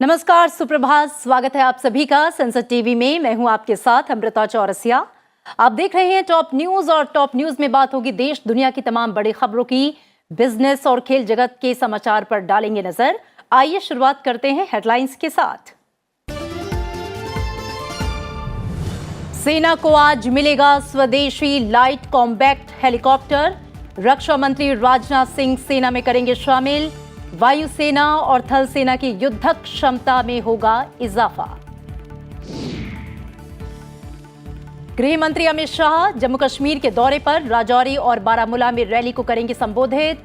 नमस्कार, सुप्रभात। स्वागत है आप सभी का संसद टीवी में। मैं हूं आपके साथ अमृता चौरसिया। आप देख रहे हैं टॉप न्यूज और टॉप न्यूज में बात होगी देश दुनिया की तमाम बड़ी खबरों की। बिजनेस और खेल जगत के समाचार पर डालेंगे नजर। आइए शुरुआत करते हैं हेडलाइंस के साथ। सेना को आज मिलेगा स्वदेशी लाइट कॉम्बैक्ट हेलीकॉप्टर। रक्षा मंत्री राजनाथ सिंह सेना में करेंगे शामिल। वायुसेना और थल सेना की युद्धक क्षमता में होगा इजाफा। गृह मंत्री अमित शाह जम्मू कश्मीर के दौरे पर राजौरी और बारामूला में रैली को करेंगे संबोधित।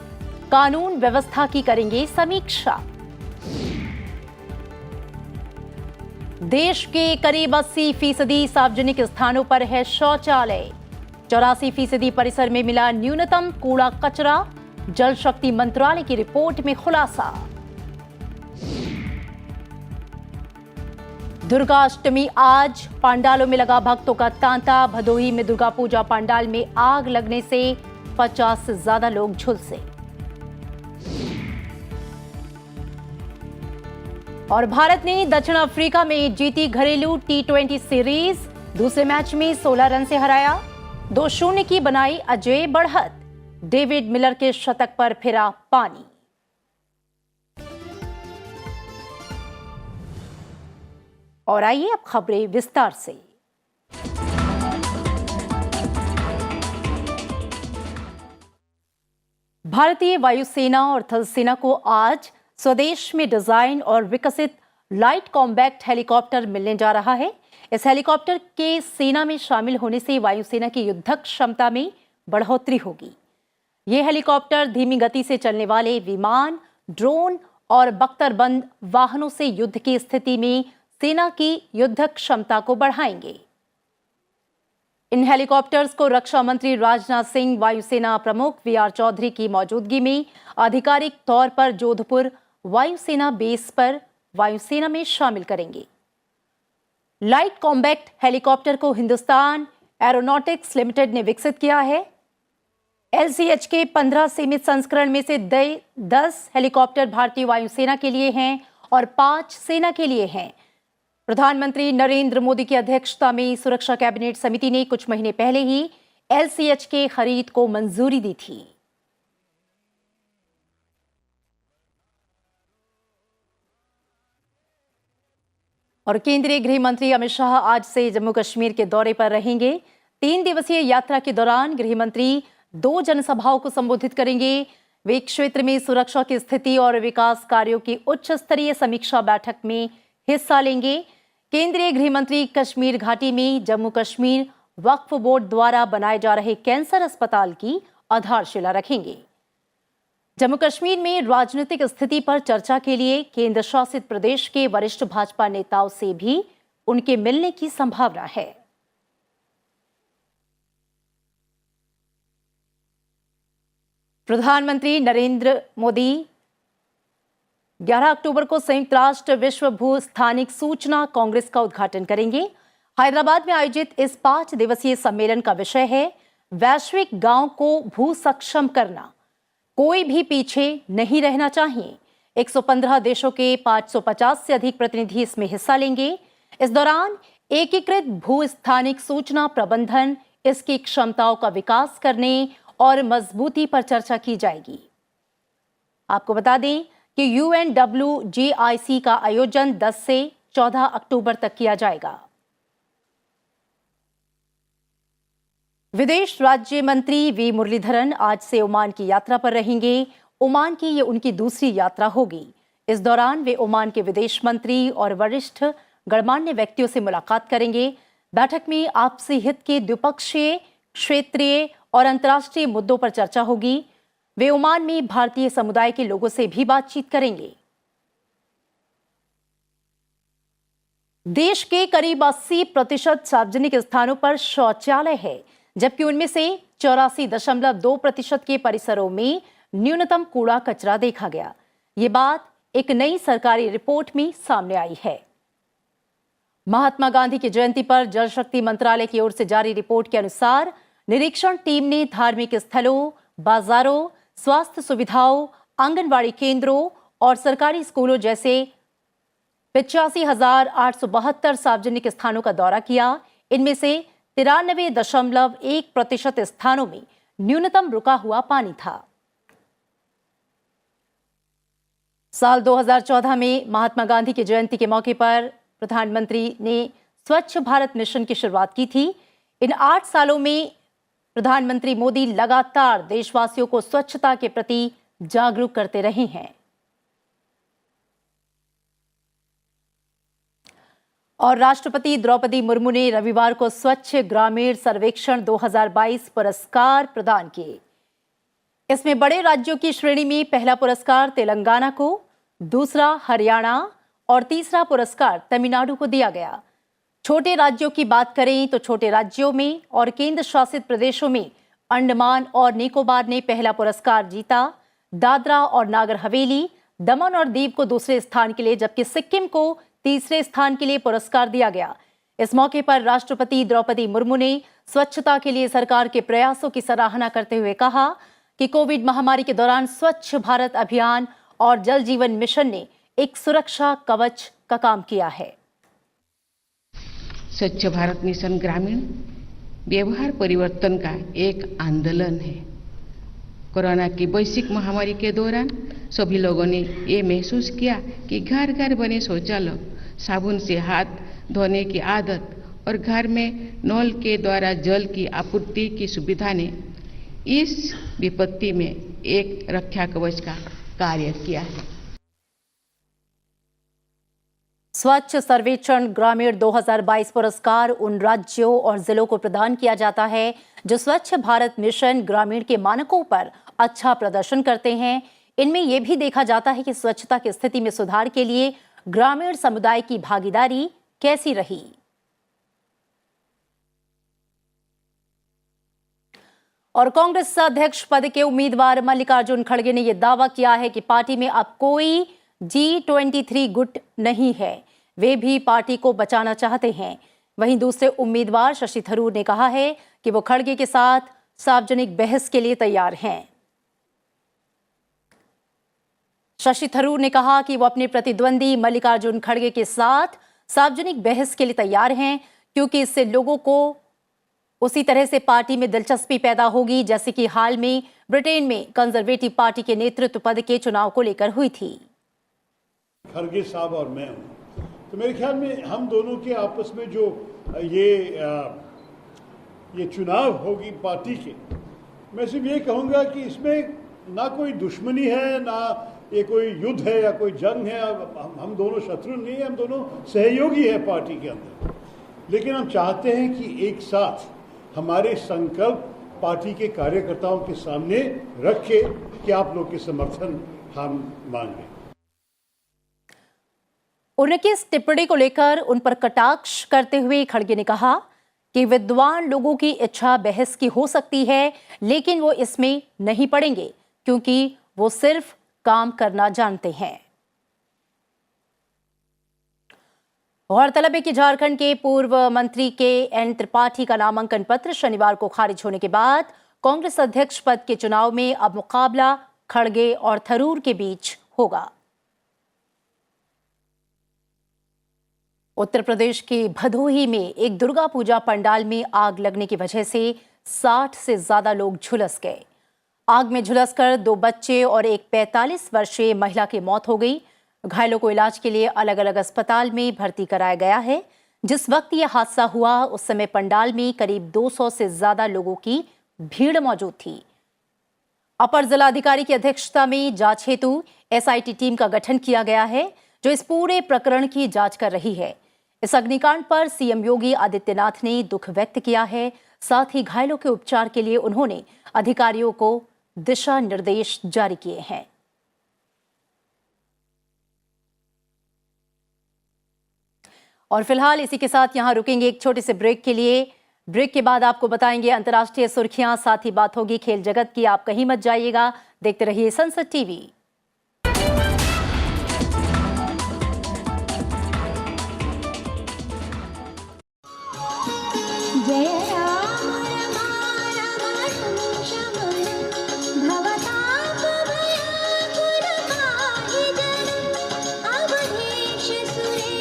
कानून व्यवस्था की करेंगे समीक्षा। देश के करीब 80% सार्वजनिक स्थानों पर है शौचालय। 84% परिसर में मिला न्यूनतम कूड़ा कचरा। जल शक्ति मंत्रालय की रिपोर्ट में खुलासा। दुर्गाष्टमी आज, पांडालों में लगा भक्तों का तांता। भदोही में दुर्गा पूजा पांडाल में आग लगने से 50 से ज्यादा लोग झुलसे। और भारत ने दक्षिण अफ्रीका में जीती घरेलू T20 सीरीज। दूसरे मैच में 16 रन से हराया। 2-0 की बनाई अजय बढ़त। डेविड मिलर के शतक पर फिरा पानी। और आइए अब खबरें विस्तार से। भारतीय वायुसेना और थल सेना को आज स्वदेश में डिजाइन और विकसित लाइट कॉम्बैक्ट हेलीकॉप्टर मिलने जा रहा है। इस हेलीकॉप्टर के सेना में शामिल होने से वायुसेना की युद्धक क्षमता में बढ़ोतरी होगी। यह हेलीकॉप्टर धीमी गति से चलने वाले विमान, ड्रोन और बख्तरबंद वाहनों से युद्ध की स्थिति में सेना की युद्धक क्षमता को बढ़ाएंगे। इन हेलीकॉप्टर्स को रक्षा मंत्री राजनाथ सिंह, वायुसेना प्रमुख वीआर चौधरी की मौजूदगी में आधिकारिक तौर पर जोधपुर वायुसेना बेस पर वायुसेना में शामिल करेंगे। लाइट कॉम्बैक्ट हेलीकॉप्टर को हिंदुस्तान एरोनॉटिक्स लिमिटेड ने विकसित किया है। LCH के 15 सीमित संस्करण में से 10 हेलीकॉप्टर भारतीय वायुसेना के लिए हैं और 5 सेना के लिए हैं। प्रधानमंत्री नरेंद्र मोदी की अध्यक्षता में सुरक्षा कैबिनेट समिति ने कुछ महीने पहले ही LCH के खरीद को मंजूरी दी थी। और केंद्रीय गृह मंत्री अमित शाह आज से जम्मू कश्मीर के दौरे पर रहेंगे। 3 दिवसीय यात्रा के दौरान गृह मंत्री 2 जनसभाओं को संबोधित करेंगे। वे क्षेत्र में सुरक्षा की स्थिति और विकास कार्यों की उच्च स्तरीय समीक्षा बैठक में हिस्सा लेंगे। केंद्रीय गृह मंत्री कश्मीर घाटी में जम्मू कश्मीर वक्फ बोर्ड द्वारा बनाए जा रहे कैंसर अस्पताल की आधारशिला रखेंगे। जम्मू कश्मीर में राजनीतिक स्थिति पर चर्चा के लिए केंद्र शासित प्रदेश के वरिष्ठ भाजपा नेताओं से भी उनके मिलने की संभावना है। प्रधानमंत्री नरेंद्र मोदी 11 अक्टूबर को संयुक्त राष्ट्र विश्व भू स्थानिक सूचना कांग्रेस का उद्घाटन करेंगे। हैदराबाद में आयोजित इस 5 दिवसीय सम्मेलन का विषय है वैश्विक गांव को भू सक्षम करना। कोई भी पीछे नहीं रहना चाहिए। 115 देशों के 550 से अधिक प्रतिनिधि इसमें हिस्सा लेंगे। इस दौरान एकीकृत भू स्थानिक सूचना प्रबंधन, इसकी क्षमताओं का विकास करने और मजबूती पर चर्चा की जाएगी। आपको बता दें कि UNWGIC का आयोजन 10 से 14 अक्टूबर तक किया जाएगा। विदेश राज्य मंत्री वी मुरलीधरन आज से ओमान की यात्रा पर रहेंगे। ओमान की ये उनकी दूसरी यात्रा होगी। इस दौरान वे ओमान के विदेश मंत्री और वरिष्ठ गणमान्य व्यक्तियों से मुलाकात करेंगे। बैठक में आपसी हित के द्विपक्षीय, क्षेत्रीय और अंतर्राष्ट्रीय मुद्दों पर चर्चा होगी। वे ओमान में भारतीय समुदाय के लोगों से भी बातचीत करेंगे। देश के करीब 80% सार्वजनिक स्थानों पर शौचालय है, जबकि उनमें से 84.2% के परिसरों में न्यूनतम कूड़ा कचरा देखा गया। ये बात एक नई सरकारी रिपोर्ट में सामने आई है। महात्मा गांधी की जयंती पर जल शक्ति मंत्रालय की ओर से जारी रिपोर्ट के अनुसार निरीक्षण टीम ने धार्मिक स्थलों, बाजारों, स्वास्थ्य सुविधाओं, आंगनवाड़ी केंद्रों और सरकारी स्कूलों जैसे 85,872 सार्वजनिक स्थानों का दौरा किया। इनमें से 93.1% स्थानों में न्यूनतम रुका हुआ पानी था। साल 2014 में महात्मा गांधी की जयंती के मौके पर प्रधानमंत्री ने स्वच्छ भारत मिशन की शुरुआत की थी। इन 8 सालों में प्रधानमंत्री मोदी लगातार देशवासियों को स्वच्छता के प्रति जागरूक करते रहे हैं। और राष्ट्रपति द्रौपदी मुर्मू ने रविवार को स्वच्छ ग्रामीण सर्वेक्षण 2022 पुरस्कार प्रदान किए। इसमें बड़े राज्यों की श्रेणी में पहला पुरस्कार तेलंगाना को, दूसरा हरियाणा और तीसरा पुरस्कार तमिलनाडु को दिया गया। छोटे राज्यों की बात करें तो छोटे राज्यों में और केंद्र शासित प्रदेशों में अंडमान और निकोबार ने पहला पुरस्कार जीता। दादरा और नागर हवेली, दमन और दीव को दूसरे स्थान के लिए, जबकि सिक्किम को तीसरे स्थान के लिए पुरस्कार दिया गया। इस मौके पर राष्ट्रपति द्रौपदी मुर्मू ने स्वच्छता के लिए सरकार के प्रयासों की सराहना करते हुए कहा कि कोविड महामारी के दौरान स्वच्छ भारत अभियान और जल जीवन मिशन ने एक सुरक्षा कवच का काम किया है। स्वच्छ भारत मिशन ग्रामीण व्यवहार परिवर्तन का एक आंदोलन है। कोरोना की वैश्विक महामारी के दौरान सभी लोगों ने ये महसूस किया कि घर घर बने शौचालय, साबुन से हाथ धोने की आदत और घर में नल के द्वारा जल की आपूर्ति की सुविधा ने इस विपत्ति में एक रक्षा कवच का कार्य किया है। स्वच्छ सर्वेक्षण ग्रामीण 2022 पुरस्कार उन राज्यों और जिलों को प्रदान किया जाता है जो स्वच्छ भारत मिशन ग्रामीण के मानकों पर अच्छा प्रदर्शन करते हैं। इनमें यह भी देखा जाता है कि स्वच्छता की स्थिति में सुधार के लिए ग्रामीण समुदाय की भागीदारी कैसी रही। और कांग्रेस अध्यक्ष पद के उम्मीदवार मल्लिकार्जुन खड़गे ने यह दावा किया है कि पार्टी में अब कोई G23 गुट नहीं है। वे भी पार्टी को बचाना चाहते हैं। वहीं दूसरे उम्मीदवार शशि थरूर ने कहा है कि वो खड़गे के साथ सार्वजनिक बहस के लिए तैयार हैं। शशि थरूर ने कहा कि वो अपने प्रतिद्वंदी मल्लिकार्जुन खड़गे के साथ सार्वजनिक बहस के लिए तैयार हैं, क्योंकि इससे लोगों को उसी तरह से पार्टी में दिलचस्पी पैदा होगी जैसे कि हाल में ब्रिटेन में कंजर्वेटिव पार्टी के नेतृत्व पद के चुनाव को लेकर हुई थी। खड़गे साहब और मैं हूं, तो मेरे ख्याल में हम दोनों के आपस में जो ये चुनाव होगी पार्टी के, मैं सिर्फ ये कहूंगा कि इसमें ना कोई दुश्मनी है, ना ये कोई युद्ध है या कोई जंग है। हम दोनों शत्रु नहीं है, हम दोनों सहयोगी है पार्टी के अंदर। लेकिन हम चाहते हैं कि एक साथ हमारे संकल्प पार्टी के कार्यकर्ताओं के सामने रख के कि आप लोग के समर्थन हम मांगे। उनकी इस टिप्पणी को लेकर उन पर कटाक्ष करते हुए खड़गे ने कहा कि विद्वान लोगों की इच्छा बहस की हो सकती है, लेकिन वो इसमें नहीं पड़ेंगे क्योंकि वो सिर्फ काम करना जानते हैं। गौरतलब है कि झारखंड के पूर्व मंत्री के एन त्रिपाठी का नामांकन पत्र शनिवार को खारिज होने के बाद कांग्रेस अध्यक्ष पद के चुनाव में अब मुकाबला खड़गे और थरूर के बीच होगा। उत्तर प्रदेश के भदोही में एक दुर्गा पूजा पंडाल में आग लगने की वजह से 60 से ज्यादा लोग झुलस गए। आग में झुलसकर 2 बच्चे और एक 45 वर्षीय महिला की मौत हो गई। घायलों को इलाज के लिए अलग अलग अस्पताल में भर्ती कराया गया है। जिस वक्त यह हादसा हुआ उस समय पंडाल में करीब 200 से ज्यादा लोगों की भीड़ मौजूद थी। अपर जिलाधिकारी की अध्यक्षता में जांच हेतु SIT टीम का गठन किया गया है, जो इस पूरे प्रकरण की जांच कर रही है। इस अग्निकांड पर CM योगी आदित्यनाथ ने दुख व्यक्त किया है। साथ ही घायलों के उपचार के लिए उन्होंने अधिकारियों को दिशा निर्देश जारी किए हैं। और फिलहाल इसी के साथ यहां रुकेंगे एक छोटे से ब्रेक के लिए। ब्रेक के बाद आपको बताएंगे अंतर्राष्ट्रीय सुर्खियां, साथ ही बात होगी खेल जगत की। आप कहीं मत जाइएगा, देखते रहिए संसद टीवी। सुरे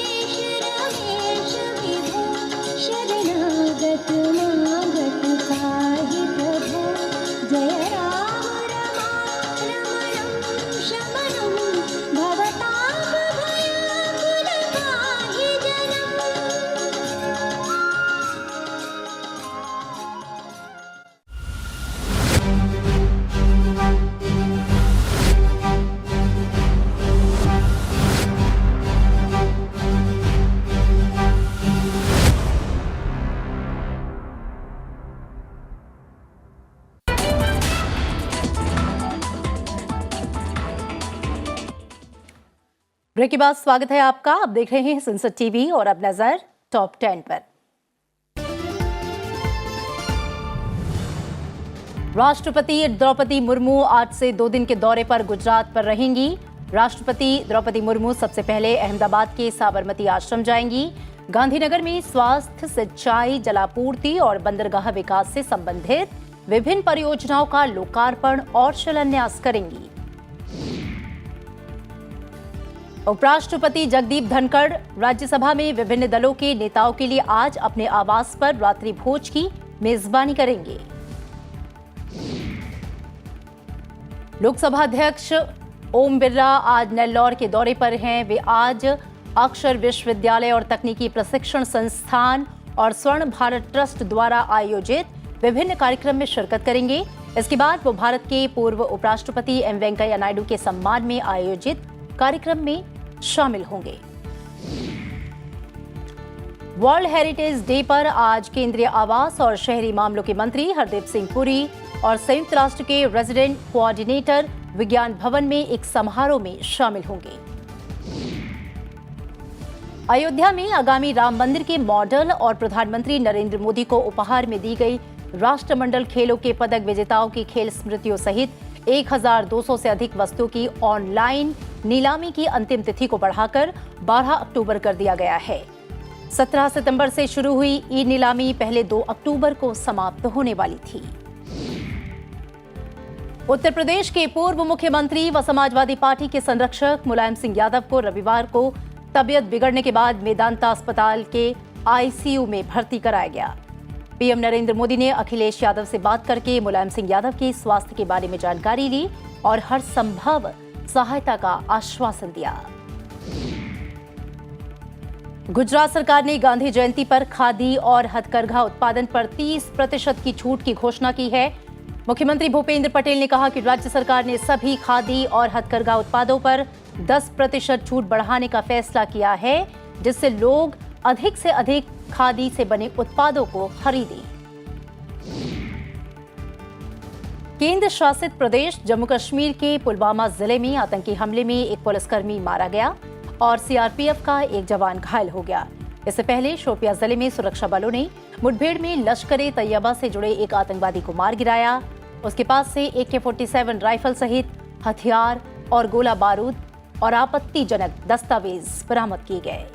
ब्रेक के बाद स्वागत है आपका। आप देख रहे हैं संसद टीवी और अब नजर टॉप 10 पर। राष्ट्रपति द्रौपदी मुर्मू आज से 2 दिन के दौरे पर गुजरात पर रहेंगी। राष्ट्रपति द्रौपदी मुर्मू सबसे पहले अहमदाबाद के साबरमती आश्रम जाएंगी। गांधीनगर में स्वास्थ्य, सिंचाई, जलापूर्ति और बंदरगाह विकास से संबंधित विभिन्न परियोजनाओं का लोकार्पण और शिलान्यास करेंगी। उपराष्ट्रपति जगदीप धनखड़ राज्यसभा में विभिन्न दलों के नेताओं के लिए आज अपने आवास पर रात्रि भोज की मेजबानी करेंगे। लोकसभा अध्यक्ष ओम बिरला आज नेल्लौर के दौरे पर हैं। वे आज अक्षर विश्वविद्यालय और तकनीकी प्रशिक्षण संस्थान और स्वर्ण भारत ट्रस्ट द्वारा आयोजित विभिन्न कार्यक्रम में शिरकत करेंगे। इसके बाद वो भारत के पूर्व उपराष्ट्रपति एम वेंकैया नायडू के सम्मान में आयोजित कार्यक्रम में शामिल होंगे। वर्ल्ड हेरिटेज डे पर आज केंद्रीय आवास और शहरी मामलों के मंत्री हरदीप सिंह पुरी और संयुक्त राष्ट्र के रेजिडेंट कोऑर्डिनेटर विज्ञान भवन में एक समारोह में शामिल होंगे। अयोध्या में आगामी राम मंदिर के मॉडल और प्रधानमंत्री नरेंद्र मोदी को उपहार में दी गई राष्ट्रमंडल खेलों के पदक विजेताओं की खेल स्मृतियों सहित 1200 से अधिक वस्तुओं की ऑनलाइन नीलामी की अंतिम तिथि को बढ़ाकर 12 अक्टूबर कर दिया गया है। 17 सितंबर से शुरू हुई ई नीलामी पहले 2 अक्टूबर को समाप्त होने वाली थी। उत्तर प्रदेश के पूर्व मुख्यमंत्री व समाजवादी पार्टी के संरक्षक मुलायम सिंह यादव को रविवार को तबियत बिगड़ने के बाद मेदांता अस्पताल के आईसीयू में भर्ती कराया गया। पीएम नरेंद्र मोदी ने अखिलेश यादव से बात करके मुलायम सिंह यादव के स्वास्थ्य के बारे में जानकारी ली और हर संभव सहायता का आश्वासन दिया। गुजरात सरकार ने गांधी जयंती पर खादी और हथकरघा उत्पादन पर 30% की छूट की घोषणा की है। मुख्यमंत्री भूपेंद्र पटेल ने कहा कि राज्य सरकार ने सभी खादी और हथकरघा उत्पादों पर 10% छूट बढ़ाने का फैसला किया है, जिससे लोग अधिक से अधिक खादी से बने उत्पादों को खरीदें। केंद्र शासित प्रदेश जम्मू कश्मीर के पुलवामा जिले में आतंकी हमले में एक पुलिसकर्मी मारा गया और सीआरपीएफ का एक जवान घायल हो गया। इससे पहले शोपियां जिले में सुरक्षा बलों ने मुठभेड़ में लश्कर-ए तैयबा से जुड़े एक आतंकवादी को मार गिराया। उसके पास से AK-47 राइफल सहित हथियार और गोला बारूद और आपत्तिजनक दस्तावेज बरामद किए गए।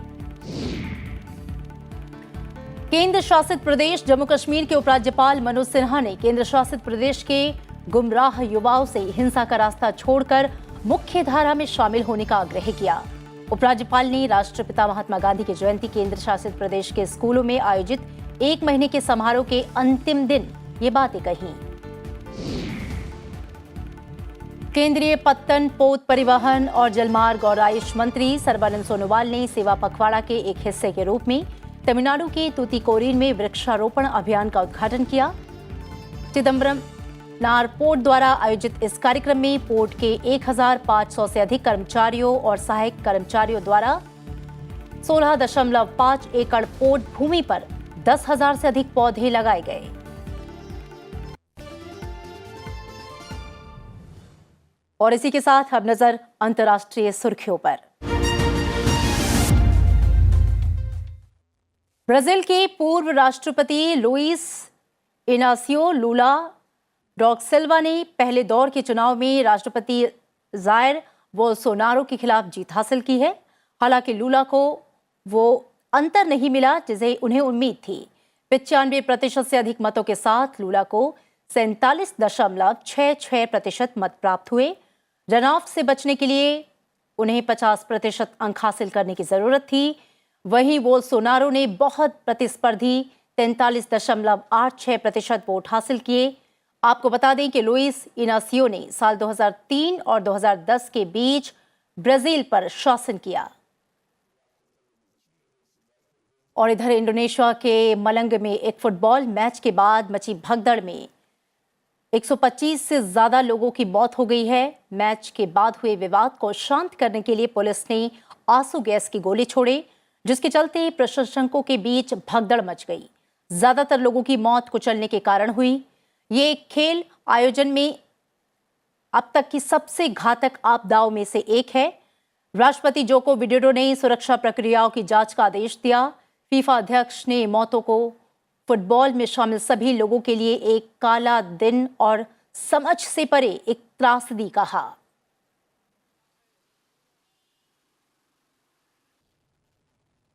केंद्र शासित प्रदेश जम्मू कश्मीर के उपराज्यपाल मनोज सिन्हा ने केंद्र शासित प्रदेश के गुमराह युवाओं से हिंसा का रास्ता छोड़कर मुख्य धारा में शामिल होने का आग्रह किया। उपराज्यपाल ने राष्ट्रपिता महात्मा गांधी की जयंती केंद्र शासित प्रदेश के स्कूलों में आयोजित 1 महीने के समारोह के अंतिम दिन ये बातें कही। केंद्रीय पत्तन, पोत परिवहन और जलमार्ग और आयुष मंत्री सर्बानंद सोनोवाल ने सेवा पखवाड़ा के एक हिस्से के रूप में तमिलनाडु के तूतीकोरिन में वृक्षारोपण अभियान का उद्घाटन किया। चिदम्बरम नार पोर्ट द्वारा आयोजित इस कार्यक्रम में पोर्ट के 1500 से अधिक कर्मचारियों और सहायक कर्मचारियों द्वारा 16.5 एकड़ पोर्ट भूमि पर 10,000 से अधिक पौधे लगाए गए। और इसी के साथ अब नजर अंतर्राष्ट्रीय सुर्खियों पर। ब्राजील के पूर्व राष्ट्रपति लुइस इनासियो लूला डा सिल्वा ने पहले दौर के चुनाव में राष्ट्रपति जायर बोल्सोनारो के खिलाफ जीत हासिल की है। हालांकि लूला को वो अंतर नहीं मिला जिसे उन्हें उम्मीद थी। 95% से अधिक मतों के साथ लूला को 47.66% मत प्राप्त हुए। रनऑफ से बचने के लिए उन्हें 50% अंक हासिल करने की जरूरत थी। वहीं बोल्सोनारो ने बहुत प्रतिस्पर्धी 43.86% वोट हासिल किए। आपको बता दें कि लुइस इनासियो ने साल 2003 और 2010 के बीच ब्राजील पर शासन किया। और इधर इंडोनेशिया के मलंग में एक फुटबॉल मैच के बाद मची भगदड़ में 125 से ज्यादा लोगों की मौत हो गई है। मैच के बाद हुए विवाद को शांत करने के लिए पुलिस ने आंसू गैस की गोले छोड़े, जिसके चलते प्रशंसकों के बीच भगदड़ मच गई। ज्यादातर लोगों की मौत कुचलने के कारण हुई। ये खेल आयोजन में अब तक की सबसे घातक आपदाओं में से एक है। राष्ट्रपति जोको विडोडो ने सुरक्षा प्रक्रियाओं की जांच का आदेश दिया। फीफा अध्यक्ष ने मौतों को फुटबॉल में शामिल सभी लोगों के लिए एक काला दिन और समझ से परे एक त्रासदी कहा।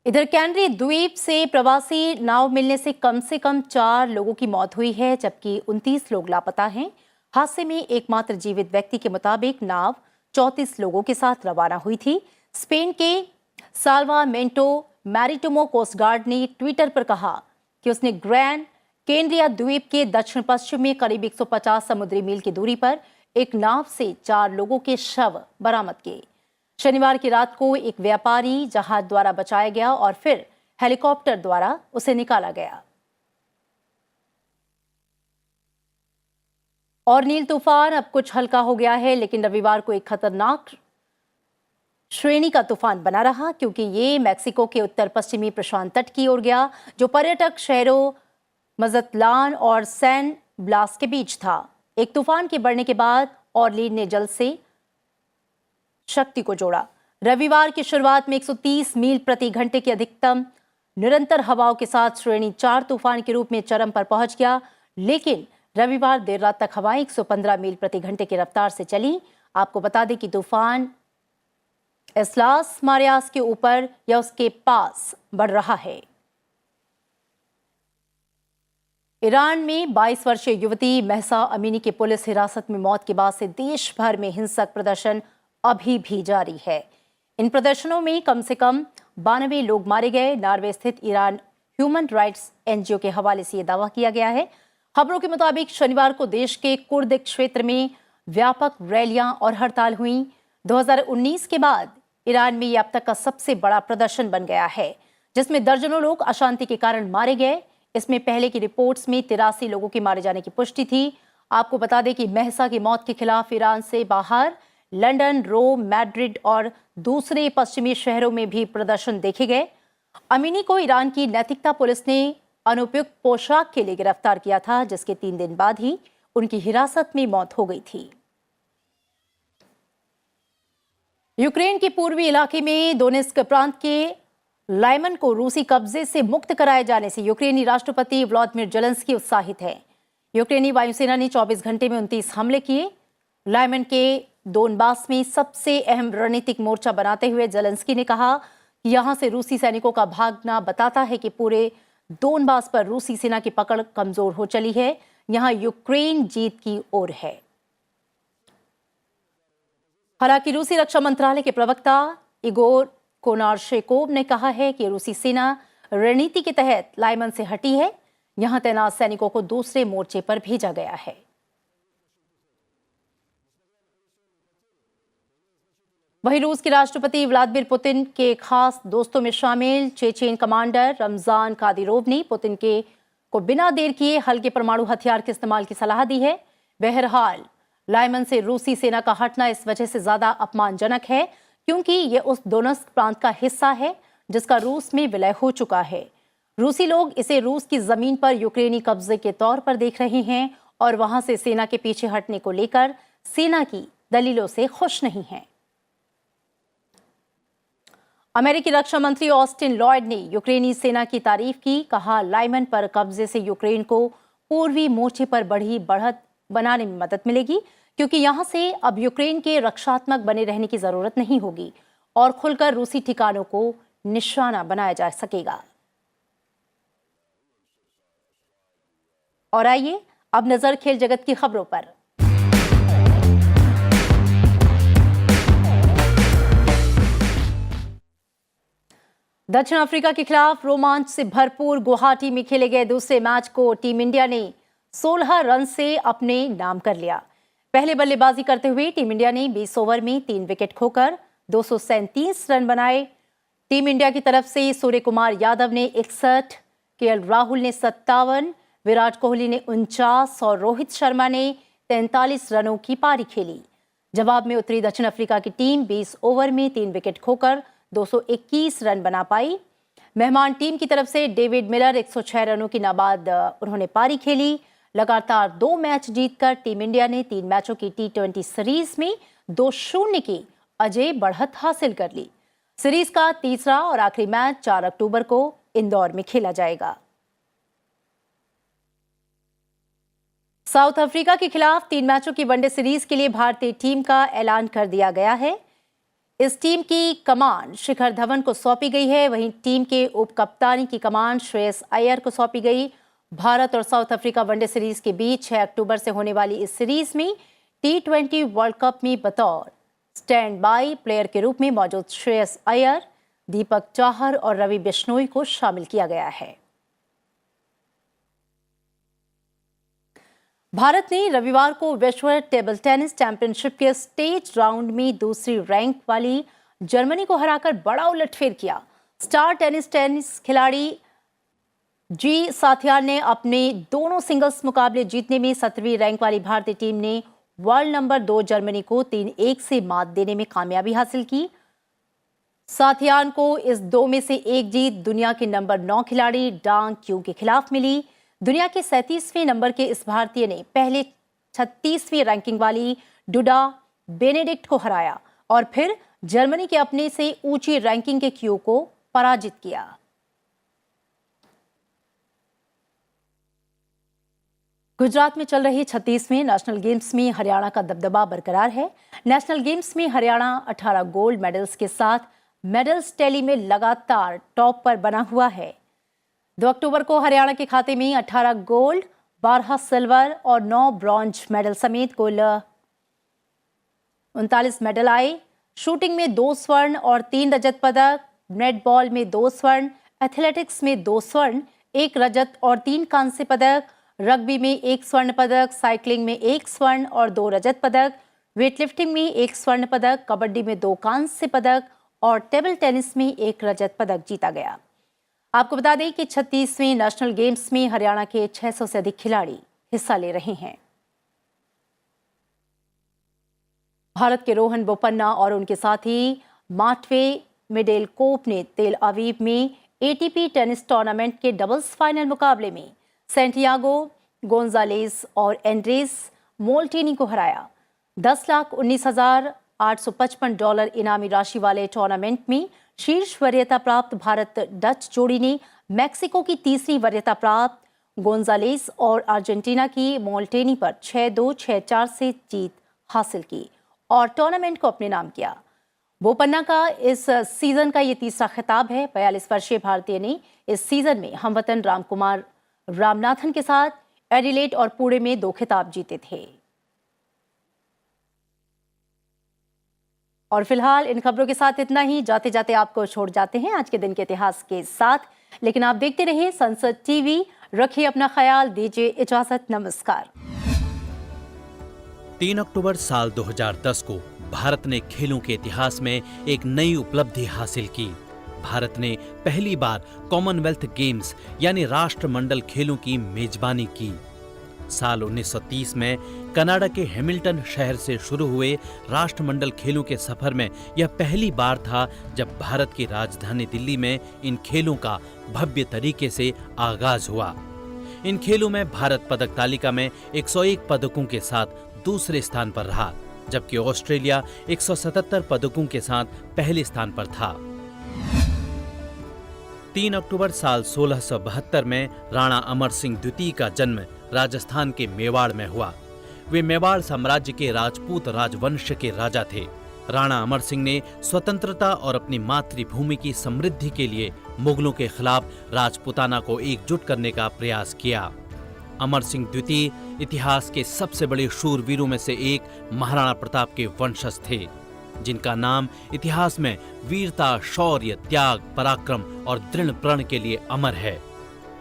इधर कैनरी द्वीप से प्रवासी नाव मिलने से कम 4 लोगों की मौत हुई है, जबकि 29 लोग लापता हैं। हादसे में एकमात्र जीवित व्यक्ति के मुताबिक नाव 34 लोगों के साथ रवाना हुई थी। स्पेन के साल्वामेंटो मैरिटिमो कोस्ट गार्ड ने ट्विटर पर कहा कि उसने ग्रैंड कैनरिया द्वीप के दक्षिण पश्चिम में करीब 150 समुद्री मील की दूरी पर एक नाव से 4 लोगों के शव बरामद किए। शनिवार की रात को एक व्यापारी जहाज द्वारा बचाया गया और फिर हेलीकॉप्टर द्वारा उसे निकाला गया। और नील तूफान अब कुछ हल्का हो गया है, लेकिन रविवार को एक खतरनाक श्रेणी का तूफान बना रहा, क्योंकि ये मैक्सिको के उत्तर पश्चिमी प्रशांत तट की ओर गया, जो पर्यटक शहरों मजतलान और सैन ब्लास के बीच था। एक तूफान के बढ़ने के बाद ऑरलीन ने जल्द से शक्ति को जोड़ा। रविवार की शुरुआत में 130 मील प्रति घंटे की अधिकतम निरंतर हवाओं के साथ श्रेणी 4 तूफान के रूप में चरम पर पहुंच गया, लेकिन रविवार देर रात तक हवाएं 115 मील प्रति घंटे की रफ्तार से चली। आपको बता दें कि तूफान एस्लास मारियास के ऊपर या उसके पास बढ़ रहा है। ईरान में 22 वर्षीय युवती महसा अमीनी के पुलिस हिरासत में मौत के बाद से देश भर में हिंसक प्रदर्शन अभी भी जारी है। इन प्रदर्शनों में कम से कम 92 लोग मारे गए। नॉर्वे स्थित ईरान ह्यूमन राइट्स एनजीओ के हवाले से यह दावा किया गया है। खबरों के मुताबिक शनिवार को देश के कुर्द क्षेत्र में व्यापक रैलियां और हड़ताल हुई। 2019 के बाद ईरान में यह अब तक का सबसे बड़ा प्रदर्शन बन गया है, जिसमें दर्जनों लोग अशांति के कारण मारे गए। इसमें पहले की रिपोर्ट्स में 83 लोगों के मारे जाने की पुष्टि थी। आपको बता दें कि महसा की मौत के खिलाफ ईरान से बाहर लंदन, रोम, मैड्रिड और दूसरे पश्चिमी शहरों में भी प्रदर्शन देखे गए। अमीनी को ईरान की नैतिकता पुलिस ने अनुपयुक्त पोशाक के लिए गिरफ्तार किया था, जिसके 3 दिन बाद ही उनकी हिरासत में मौत हो गई थी। यूक्रेन के पूर्वी इलाके में दोनेत्स्क प्रांत के लाइमन को रूसी कब्जे से मुक्त कराए जाने से यूक्रेनी राष्ट्रपति व्लादिमीर जेलेंस्की उत्साहित है। यूक्रेनी वायुसेना ने 24 घंटे में 29 हमले किए। लाइमन के दोनबास में सबसे अहम रणनीतिक मोर्चा बनाते हुए जेलेंस्की ने कहा कि यहां से रूसी सैनिकों का भागना बताता है कि पूरे दोनबास पर रूसी सेना की पकड़ कमजोर हो चली है। यहां यूक्रेन जीत की ओर है। हालांकि रूसी रक्षा मंत्रालय के प्रवक्ता इगोर कोनारशेकोव ने कहा है कि रूसी सेना रणनीति के तहत लाइमन से हटी है। यहां तैनात सैनिकों को दूसरे मोर्चे पर भेजा गया है। वहीं रूस के राष्ट्रपति व्लादिमीर पुतिन के खास दोस्तों में शामिल चेचेन कमांडर रमजान कादिरोव ने पुतिन को बिना देर किए हल्के परमाणु हथियार के इस्तेमाल की सलाह दी है। बहरहाल लाइमन से रूसी सेना का हटना इस वजह से ज्यादा अपमानजनक है क्योंकि ये उस दोनेत्स्क प्रांत का हिस्सा है जिसका रूस में विलय हो चुका है। रूसी लोग इसे रूस की जमीन पर यूक्रेनी कब्जे के तौर पर देख रहे हैं और वहां से सेना के पीछे हटने को लेकर सेना की दलीलों से खुश नहीं हैं। अमेरिकी रक्षा मंत्री ऑस्टिन लॉयड ने यूक्रेनी सेना की तारीफ की। कहा, लाइमन पर कब्जे से यूक्रेन को पूर्वी मोर्चे पर बढ़ी बढ़त बनाने में मदद मिलेगी क्योंकि यहां से अब यूक्रेन के रक्षात्मक बने रहने की जरूरत नहीं होगी और खुलकर रूसी ठिकानों को निशाना बनाया जा सकेगा। और आइए अब नजर खेल जगत की खबरों पर। दक्षिण अफ्रीका के खिलाफ रोमांच से भरपूर गुवाहाटी में खेले गए दूसरे मैच को टीम इंडिया ने 16 रन से अपने नाम कर लिया। पहले बल्लेबाजी करते हुए टीम इंडिया ने 20 ओवर में 3 विकेट खोकर 237 रन बनाए। टीम इंडिया की तरफ से सूर्य कुमार यादव ने 61, केएल राहुल ने 57, विराट कोहली ने 49 और रोहित शर्मा ने 43 रनों की पारी खेली। जवाब में उतरी दक्षिण अफ्रीका की टीम 20 ओवर में 3 विकेट खोकर 221 रन बना पाई। मेहमान टीम की तरफ से डेविड मिलर 106 रनों की नाबाद उन्होंने पारी खेली। लगातार 2 मैच जीतकर टीम इंडिया ने 3 मैचों की T20 सीरीज में 2-0 की अजय बढ़त हासिल कर ली। सीरीज का तीसरा और आखिरी मैच 4 अक्टूबर को इंदौर में खेला जाएगा। साउथ अफ्रीका के खिलाफ 3 मैचों की वनडे सीरीज के लिए भारतीय टीम का ऐलान कर दिया गया है। इस टीम की कमान शिखर धवन को सौंपी गई है, वहीं टीम के उप कप्तानी की कमान श्रेयस अय्यर को सौंपी गई। भारत और साउथ अफ्रीका वनडे सीरीज के बीच 6 अक्टूबर से होने वाली इस सीरीज में T20 वर्ल्ड कप में बतौर स्टैंड बाई प्लेयर के रूप में मौजूद श्रेयस अय्यर, दीपक चाहर और रवि बिश्नोई को शामिल किया गया है। भारत ने रविवार को विश्व टेबल टेनिस चैंपियनशिप के स्टेज राउंड में दूसरी रैंक वाली जर्मनी को हराकर बड़ा उलटफेर किया। स्टार टेनिस खिलाड़ी जी साथियान ने अपने दोनों सिंगल्स मुकाबले जीतने में 17वीं रैंक वाली भारतीय टीम ने वर्ल्ड नंबर 2 जर्मनी को 3-1 से मात देने में कामयाबी हासिल की। साथियान को इस 2 में से एक जीत दुनिया के नंबर 9 खिलाड़ी डांग क्यू के खिलाफ मिली। दुनिया के 37वें नंबर के इस भारतीय ने पहले 36वीं रैंकिंग वाली डुडा बेनेडिक्ट को हराया और फिर जर्मनी के अपने से ऊंची रैंकिंग के क्यू को पराजित किया। गुजरात में चल रही 36वें नेशनल गेम्स में हरियाणा का दबदबा बरकरार है। नेशनल गेम्स में हरियाणा 18 गोल्ड मेडल्स के साथ मेडल्स टैली में लगातार टॉप पर बना हुआ है। 2 अक्टूबर को हरियाणा के खाते में 18 गोल्ड, 12 सिल्वर और 9 ब्रॉन्ज मेडल समेत कुल 39 मेडल आए। शूटिंग में 2 स्वर्ण और 3 रजत पदक, नेटबॉल में 2 स्वर्ण, एथलेटिक्स में 2 स्वर्ण, 1 रजत और 3 कांस्य पदक, रग्बी में 1 स्वर्ण पदक, साइकिलिंग में 1 स्वर्ण और 2 रजत पदक, वेटलिफ्टिंग में 1 स्वर्ण पदक, कबड्डी में 2 कांस्य पदक और टेबल टेनिस में 1 रजत पदक जीता गया। आपको बता दें कि 36वें नेशनल गेम्स में हरियाणा के 600 से अधिक खिलाड़ी हिस्सा ले रहे हैं। भारत के रोहन बोपन्ना और उनके साथी मार्टे मिडेलकोप ने तेल अवीव में एटीपी टेनिस टूर्नामेंट के डबल्स फाइनल मुकाबले में सैंटियागो गोंजालेस और एंड्रेस मोल्टेनी को हराया। 10,19,855 डॉलर इनामी राशि वाले टूर्नामेंट में शीर्ष वरीयता प्राप्त भारत डच जोड़ी ने मैक्सिको की तीसरी वरीयता प्राप्त गोंजालेस और अर्जेंटीना की मोल्टेनी पर 6-2, 6-4 से जीत हासिल की और टूर्नामेंट को अपने नाम किया। बोपन्ना का इस सीजन का ये तीसरा खिताब है। 42 वर्षीय भारतीय ने इस सीजन में हमवतन रामकुमार रामनाथन के साथ एडिलेड और पुणे में 2 खिताब जीते थे। और फिलहाल इन खबरों के साथ इतना ही। जाते जाते आपको छोड़ जाते हैं आज के दिन के इतिहास के साथ, लेकिन आप देखते रहिए संसद टीवी। रखिए अपना ख्याल, दीजिए इजाजत, नमस्कार। 3 अक्टूबर साल 2010 को भारत ने खेलों के इतिहास में एक नई उपलब्धि हासिल की। भारत ने पहली बार कॉमनवेल्थ गेम्स यानी राष्ट्रमंडल खेलों की मेजबानी की। साल 1930 में कनाडा के हैमिल्टन शहर से शुरू हुए राष्ट्रमंडल खेलों के सफर में यह पहली बार था जब भारत की राजधानी दिल्ली में इन खेलों का भव्य तरीके से आगाज हुआ। इन खेलों में भारत पदक तालिका में 101 पदकों के साथ दूसरे स्थान पर रहा, जबकि ऑस्ट्रेलिया 177 पदकों के साथ पहले स्थान पर था। 3 अक्टूबर साल 1672 में राणा अमर सिंह द्वितीय का जन्म राजस्थान के मेवाड़ में हुआ। वे मेवाड़ साम्राज्य के राजपूत राजवंश के राजा थे। राणा अमर सिंह ने स्वतंत्रता और अपनी मातृभूमि की समृद्धि के लिए मुगलों के खिलाफ राजपूताना को एकजुट करने का प्रयास किया। अमर सिंह द्वितीय इतिहास के सबसे बड़े शूरवीरों में से एक महाराणा प्रताप के वंशज थे, जिनका नाम इतिहास में वीरता, शौर्य, त्याग, पराक्रम और दृढ़ प्रण के लिए अमर है।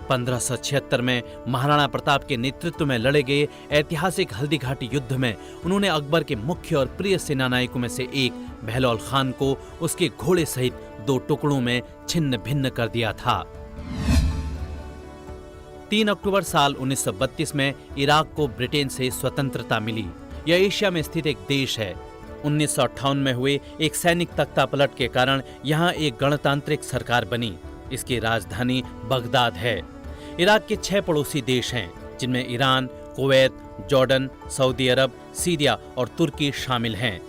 1576 में महाराणा प्रताप के नेतृत्व में लड़े गए ऐतिहासिक हल्दी घाटी युद्ध में उन्होंने अकबर के मुख्य और प्रिय सेनानायकों में से एक बहलौल खान को उसके घोड़े सहित 2 टुकड़ों में छिन्न भिन्न कर दिया था। 3 अक्टूबर साल 1932 में इराक को ब्रिटेन से स्वतंत्रता मिली। यह एशिया में स्थित एक देश है। 1958 में हुए एक सैनिक तख्तापलट के कारण यहाँ एक गणतांत्रिक सरकार बनी। इसकी राजधानी बगदाद है। इराक के 6 पड़ोसी देश हैं, जिनमें ईरान, कुवैत, जॉर्डन, सऊदी अरब, सीरिया और तुर्की शामिल हैं।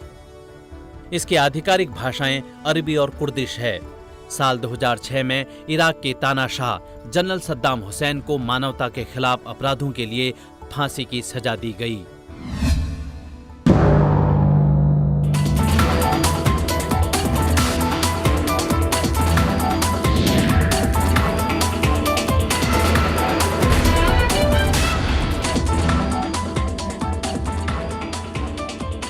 इसकी आधिकारिक भाषाएं अरबी और कुर्दिश है। साल 2006 में इराक के तानाशाह जनरल सद्दाम हुसैन को मानवता के खिलाफ अपराधों के लिए फांसी की सजा दी गई।